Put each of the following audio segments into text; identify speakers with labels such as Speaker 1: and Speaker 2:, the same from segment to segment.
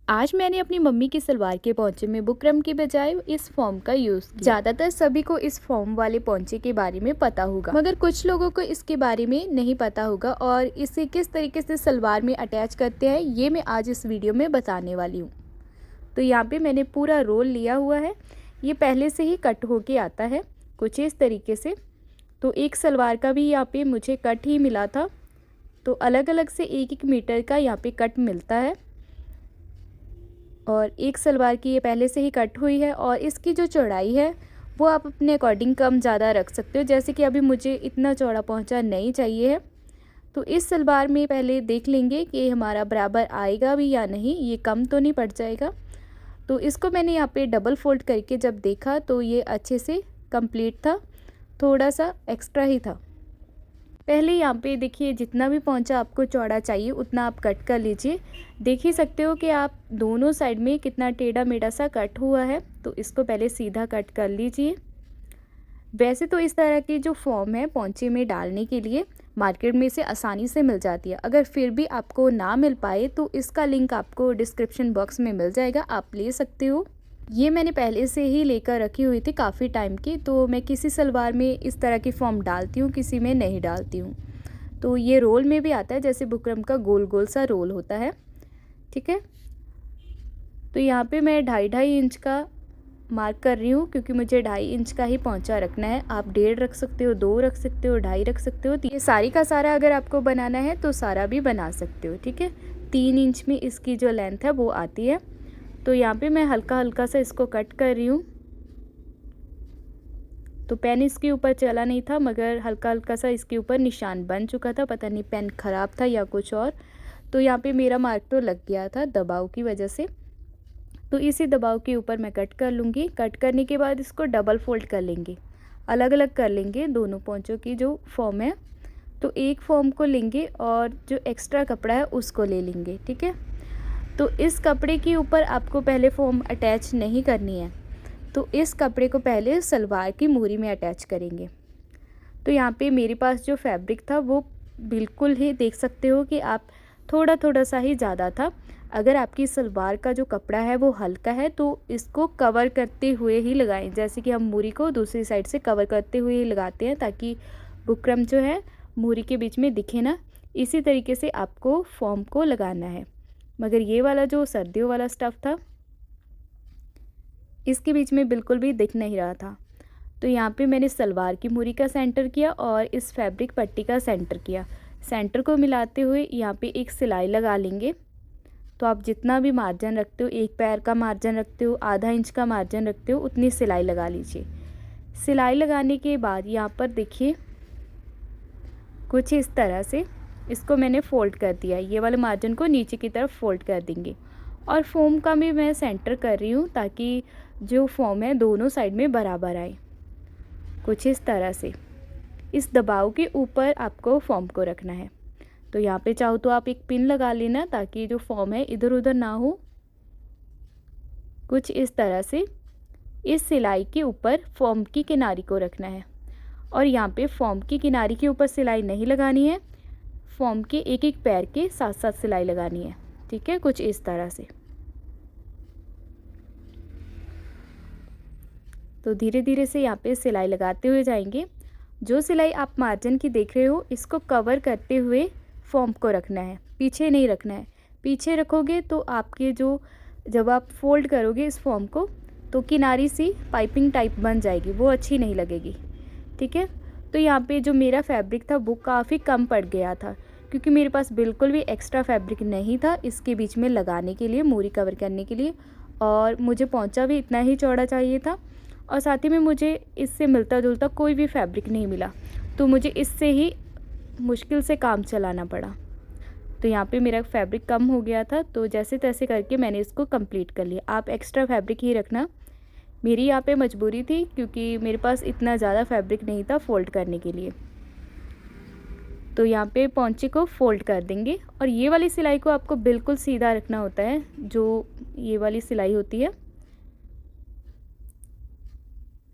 Speaker 1: आज मैंने अपनी मम्मी की सलवार के पोंचे में बुकरम की बजाय इस फॉर्म का यूज़ किया। ज़्यादातर सभी को इस फॉर्म वाले पोंचे के बारे में पता होगा, मगर कुछ लोगों को इसके बारे में नहीं पता होगा और इसे किस तरीके से सलवार में अटैच करते हैं ये मैं आज इस वीडियो में बताने वाली हूँ। तो यहाँ पे मैंने पूरा रोल लिया हुआ है, ये पहले से ही कट होके आता है कुछ इस तरीके से। तो एक सलवार का भी यहाँ पे मुझे कट ही मिला था, तो अलग अलग से 1-1 मीटर का यहाँ पे कट मिलता है और एक सलवार की ये पहले से ही कट हुई है। और इसकी जो चौड़ाई है वो आप अपने अकॉर्डिंग कम ज़्यादा रख सकते हो, जैसे कि अभी मुझे इतना चौड़ा पोंचा नहीं चाहिए है। तो इस सलवार में पहले देख लेंगे कि हमारा बराबर आएगा भी या नहीं, ये कम तो नहीं पड़ जाएगा। तो इसको मैंने यहाँ पे डबल फोल्ड करके जब देखा तो ये अच्छे से कंप्लीट था, थोड़ा सा एक्स्ट्रा ही था। पहले यहाँ पे देखिए जितना भी पोंचा आपको चौड़ा चाहिए उतना आप कट कर लीजिए। देख ही सकते हो कि आप दोनों साइड में कितना टेढ़ा मेढ़ा सा कट हुआ है, तो इसको पहले सीधा कट कर लीजिए। वैसे तो इस तरह की जो फॉर्म है पोंचे में डालने के लिए मार्केट में से आसानी से मिल जाती है। अगर फिर भी आपको ना मिल पाए तो इसका लिंक आपको डिस्क्रिप्शन बॉक्स में मिल जाएगा, आप ले सकते हो। ये मैंने पहले से ही लेकर रखी हुई थी काफ़ी टाइम की, तो मैं किसी सलवार में इस तरह की फॉर्म डालती हूँ, किसी में नहीं डालती हूँ। तो ये रोल में भी आता है, जैसे बुकरम का गोल गोल सा रोल होता है, ठीक है। तो यहाँ पे मैं 2.5 इंच का मार्क कर रही हूँ, क्योंकि मुझे 2.5 इंच का ही पोंचा रखना है। आप 1.5 रख सकते हो, 2 रख सकते हो, 2.5 रख सकते हो। ये सारी का सारा अगर आपको बनाना है तो सारा भी बना सकते हो, ठीक है। 3 इंच में इसकी जो लेंथ है वो आती है। तो यहाँ पे मैं हल्का हल्का सा इसको कट कर रही हूँ। तो पेन इसके ऊपर चला नहीं था, मगर हल्का हल्का सा इसके ऊपर निशान बन चुका था, पता नहीं पेन ख़राब था या कुछ और। तो यहाँ पे मेरा मार्क तो लग गया था दबाव की वजह से। तो इसी दबाव के ऊपर मैं कट कर लूँगी। कट करने के बाद इसको डबल फोल्ड कर लेंगे, अलग अलग कर लेंगे दोनों पोंचों की जो फॉर्म है। तो एक फॉर्म को लेंगे और जो एक्स्ट्रा कपड़ा है उसको ले लेंगे, ठीक है। तो इस कपड़े के ऊपर आपको पहले फॉर्म अटैच नहीं करनी है, तो इस कपड़े को पहले सलवार की मोरी में अटैच करेंगे। तो यहाँ पे मेरे पास जो फैब्रिक था वो बिल्कुल ही देख सकते हो कि आप थोड़ा थोड़ा सा ही ज़्यादा था। अगर आपकी सलवार का जो कपड़ा है वो हल्का है तो इसको कवर करते हुए ही लगाएं, जैसे कि हम मोरी को दूसरी साइड से कवर करते हुए ही लगाते हैं, ताकि बुकरम जो है मोरी के बीच में दिखे ना। इसी तरीके से आपको फॉर्म को लगाना है। मगर ये वाला जो सर्दियों वाला स्टफ़ था इसके बीच में बिल्कुल भी दिख नहीं रहा था। तो यहाँ पे मैंने सलवार की मोरी का सेंटर किया और इस फैब्रिक पट्टी का सेंटर किया। सेंटर को मिलाते हुए यहाँ पे एक सिलाई लगा लेंगे। तो आप जितना भी मार्जिन रखते हो, 1 पैर का मार्जिन रखते हो, आधा इंच का मार्जिन रखते हो, उतनी सिलाई लगा लीजिए। सिलाई लगाने के बाद यहाँ पर देखिए कुछ इस तरह से इसको मैंने फ़ोल्ड कर दिया। ये वाले मार्जिन को नीचे की तरफ फ़ोल्ड कर देंगे और फॉर्म का भी मैं सेंटर कर रही हूँ, ताकि जो फॉर्म है दोनों साइड में बराबर आए। कुछ इस तरह से इस दबाव के ऊपर आपको फॉर्म को रखना है। तो यहाँ पे चाहो तो आप एक पिन लगा लेना, ताकि जो फॉर्म है इधर उधर ना हो। कुछ इस तरह से इस सिलाई के ऊपर फॉर्म की किनारी को रखना है और यहाँ पे फॉर्म की किनारी के ऊपर सिलाई नहीं लगानी है, फॉर्म के एक एक पैर के साथ साथ सिलाई लगानी है, ठीक है। कुछ इस तरह से। तो धीरे धीरे से यहाँ पे सिलाई लगाते हुए जाएंगे। जो सिलाई आप मार्जिन की देख रहे हो इसको कवर करते हुए फॉर्म को रखना है, पीछे नहीं रखना है। पीछे रखोगे तो आपके जो जब आप फोल्ड करोगे इस फॉर्म को तो किनारी सी पाइपिंग टाइप बन जाएगी, वो अच्छी नहीं लगेगी, ठीक है। तो यहाँ पे जो मेरा फैब्रिक था वो काफ़ी कम पड़ गया था, क्योंकि मेरे पास बिल्कुल भी एक्स्ट्रा फैब्रिक नहीं था इसके बीच में लगाने के लिए, मोरी कवर करने के लिए। और मुझे पोंचा भी इतना ही चौड़ा चाहिए था और साथ ही में मुझे इससे मिलता जुलता कोई भी फैब्रिक नहीं मिला, तो मुझे इससे ही मुश्किल से काम चलाना पड़ा। तो यहाँ पे मेरा फैब्रिक कम हो गया था, तो जैसे तैसे करके मैंने इसको कंप्लीट कर लिया। आप एक्स्ट्रा फैब्रिक ही रखना। मेरी यहाँ पे मजबूरी थी, क्योंकि मेरे पास इतना ज़्यादा फैब्रिक नहीं था फ़ोल्ड करने के लिए। तो यहाँ पे पोंचे को फ़ोल्ड कर देंगे और ये वाली सिलाई को आपको बिल्कुल सीधा रखना होता है, जो ये वाली सिलाई होती है।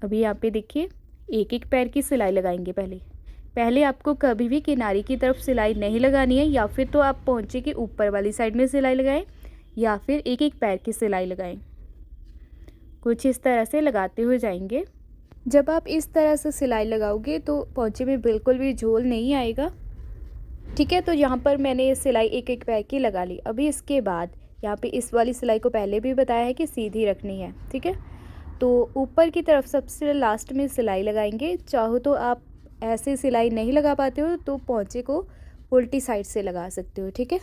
Speaker 1: अभी यहाँ पे देखिए एक एक पैर की सिलाई लगाएंगे। पहले आपको कभी भी किनारी की तरफ सिलाई नहीं लगानी है, या फिर तो आप पोंचे के ऊपर वाली साइड में सिलाई लगाएं, या फिर एक एक पैर की सिलाई लगाएं। कुछ इस तरह से लगाते हुए जाएंगे। जब आप इस तरह से सिलाई लगाओगे तो पोंचे में बिल्कुल भी झोल नहीं आएगा। ठीक है, तो यहाँ पर मैंने सिलाई एक एक पैर की लगा ली। अभी इसके बाद यहाँ पे इस वाली सिलाई को पहले भी बताया है कि सीधी रखनी है। ठीक है, तो ऊपर की तरफ सबसे लास्ट में सिलाई लगाएंगे। चाहो तो आप ऐसे सिलाई नहीं लगा पाते हो तो पोंचे को उल्टी साइड से लगा सकते हो। ठीक है,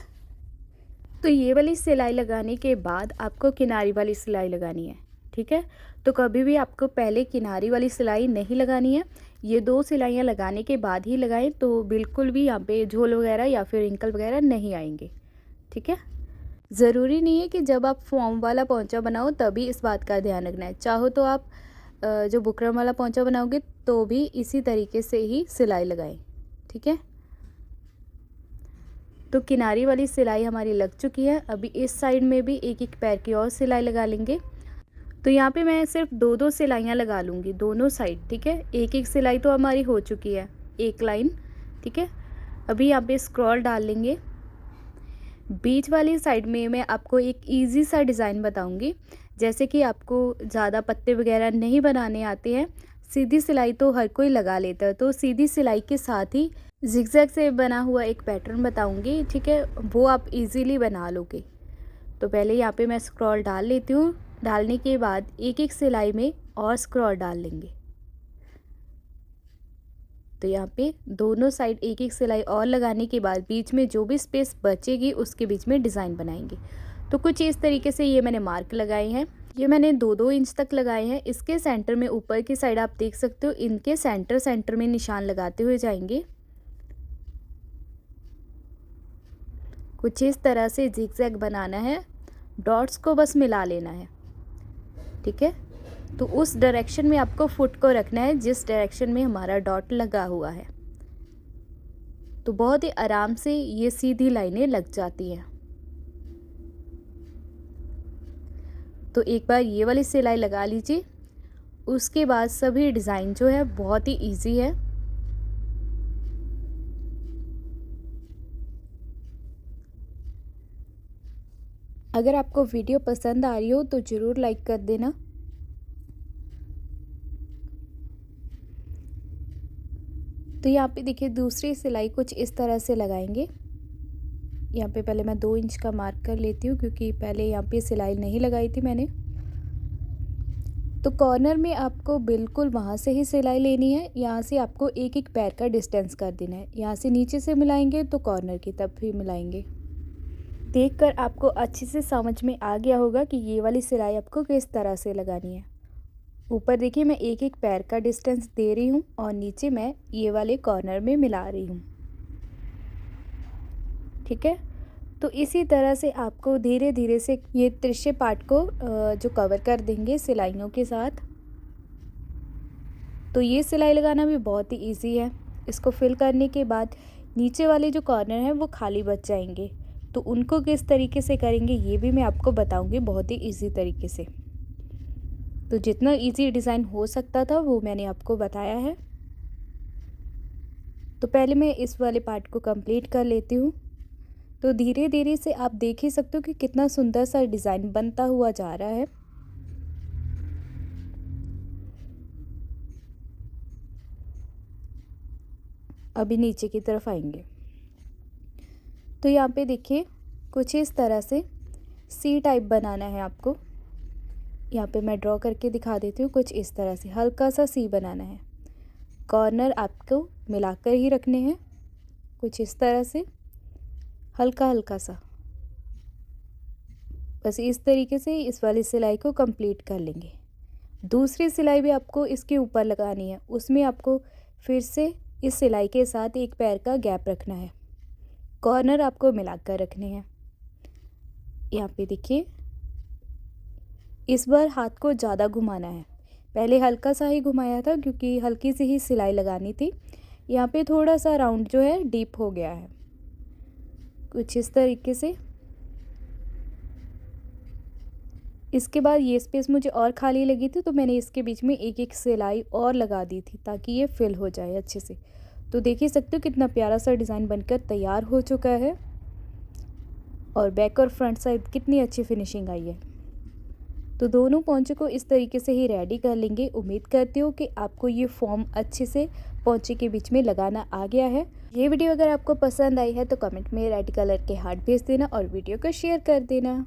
Speaker 1: तो ये वाली सिलाई लगाने के बाद आपको किनारी वाली सिलाई लगानी है। ठीक है, तो कभी भी आपको पहले किनारी वाली सिलाई नहीं लगानी है, ये 2 सिलाइयाँ लगाने के बाद ही लगाएं, तो बिल्कुल भी यहाँ पे झोल वगैरह या फिर रिंकल वगैरह नहीं आएंगे। ठीक है, ज़रूरी नहीं है कि जब आप फॉर्म वाला पोंचा बनाओ तभी इस बात का ध्यान रखना है। चाहो तो आप जो बुकरम वाला पोंचा बनाओगे तो भी इसी तरीके से ही सिलाई लगाएं। ठीक है, तो किनारी वाली सिलाई हमारी लग चुकी है। अभी इस साइड में भी एक एक पैर की और सिलाई लगा लेंगे। तो यहाँ पे मैं सिर्फ 2-2 सिलाइयाँ लगा लूँगी दोनों साइड। ठीक है, एक एक सिलाई तो हमारी हो चुकी है, एक लाइन। ठीक है, अभी यहाँ पे स्क्रॉल डाल लेंगे। बीच वाली साइड में मैं आपको एक इजी सा डिज़ाइन बताऊंगी। जैसे कि आपको ज़्यादा पत्ते वगैरह नहीं बनाने आते हैं, सीधी सिलाई तो हर कोई लगा लेता है, तो सीधी सिलाई के साथ ही जिगजैग से बना हुआ एक पैटर्न बताऊंगी। ठीक है, वो आप इजीली बना लोगे। तो पहले यहाँ पे मैं स्क्रॉल डाल लेती हूँ। डालने के बाद एक एक सिलाई में और स्क्रॉल डाल लेंगे। तो यहाँ पे दोनों साइड एक एक सिलाई और लगाने के बाद बीच में जो भी स्पेस बचेगी उसके बीच में डिज़ाइन बनाएंगे। तो कुछ इस तरीके से ये मैंने मार्क लगाए हैं। ये मैंने 2-2 इंच तक लगाए हैं। इसके सेंटर में ऊपर की साइड आप देख सकते हो, इनके सेंटर में निशान लगाते हुए जाएंगे। कुछ इस तरह से जिगजैग बनाना है, डॉट्स को बस मिला लेना है। ठीक है, तो उस डायरेक्शन में आपको फुट को रखना है जिस डायरेक्शन में हमारा डॉट लगा हुआ है। तो बहुत ही आराम से ये सीधी लाइनें लग जाती हैं। तो एक बार ये वाली सिलाई लगा लीजिए। उसके बाद सभी डिज़ाइन जो है बहुत ही इजी है। अगर आपको वीडियो पसंद आ रही हो तो ज़रूर लाइक कर देना। तो यहाँ पे देखिए दूसरी सिलाई कुछ इस तरह से लगाएंगे। यहाँ पे पहले मैं 2 इंच का मार्क कर लेती हूँ क्योंकि पहले यहाँ पे सिलाई नहीं लगाई थी मैंने। तो कॉर्नर में आपको बिल्कुल वहाँ से ही सिलाई लेनी है। यहाँ से आपको एक एक पैर का डिस्टेंस कर देना है। यहाँ से नीचे से मिलाएंगे तो कॉर्नर की तब भी मिलाएंगे। देखकर आपको अच्छे से समझ में आ गया होगा कि ये वाली सिलाई आपको किस तरह से लगानी है। ऊपर देखिए मैं एक एक पैर का डिस्टेंस दे रही हूँ और नीचे मैं ये वाले कॉर्नर में मिला रही हूँ। ठीक है, तो इसी तरह से आपको धीरे धीरे से ये तिरछे पार्ट को जो कवर कर देंगे सिलाइयों के साथ। तो ये सिलाई लगाना भी बहुत ही इजी है। इसको फिल करने के बाद नीचे वाले जो कॉर्नर हैं वो खाली बच जाएंगे, तो उनको किस तरीके से करेंगे ये भी मैं आपको बताऊंगी बहुत ही इजी तरीके से। तो जितना इजी डिज़ाइन हो सकता था वो मैंने आपको बताया है। तो पहले मैं इस वाले पार्ट को कंप्लीट कर लेती हूँ। तो धीरे धीरे से आप देख ही सकते हो कि कितना सुंदर सा डिज़ाइन बनता हुआ जा रहा है। अभी नीचे की तरफ आएंगे। तो यहाँ पे देखिए कुछ इस तरह से सी टाइप बनाना है आपको। यहाँ पे मैं ड्रॉ करके दिखा देती हूँ। कुछ इस तरह से हल्का सा सी बनाना है। कॉर्नर आपको मिलाकर ही रखने हैं, कुछ इस तरह से हल्का हल्का सा। बस इस तरीके से इस वाली सिलाई को कंप्लीट कर लेंगे। दूसरी सिलाई भी आपको इसके ऊपर लगानी है, उसमें आपको फिर से इस सिलाई के साथ एक पैर का गैप रखना है। कॉर्नर आपको मिलाकर रखने हैं। यहाँ पे देखिए इस बार हाथ को ज़्यादा घुमाना है। पहले हल्का सा ही घुमाया था क्योंकि हल्की सी ही सिलाई लगानी थी। यहाँ पे थोड़ा सा राउंड जो है डीप हो गया है, कुछ इस तरीके से। इसके बाद ये स्पेस मुझे और खाली लगी थी तो मैंने इसके बीच में एक एक सिलाई और लगा दी थी ताकि ये फिल हो जाए अच्छे से। तो देख ही सकते हो कितना प्यारा सा डिज़ाइन बनकर तैयार हो चुका है। और बैक और फ्रंट साइड कितनी अच्छी फिनिशिंग आई है। तो दोनों पोंचे को इस तरीके से ही रेडी कर लेंगे। उम्मीद करती हूँ कि आपको ये फॉर्म अच्छे से पोंचे के बीच में लगाना आ गया है। ये वीडियो अगर आपको पसंद आई है तो कमेंट में रेड कलर के हार्ट भेज देना और वीडियो को शेयर कर देना।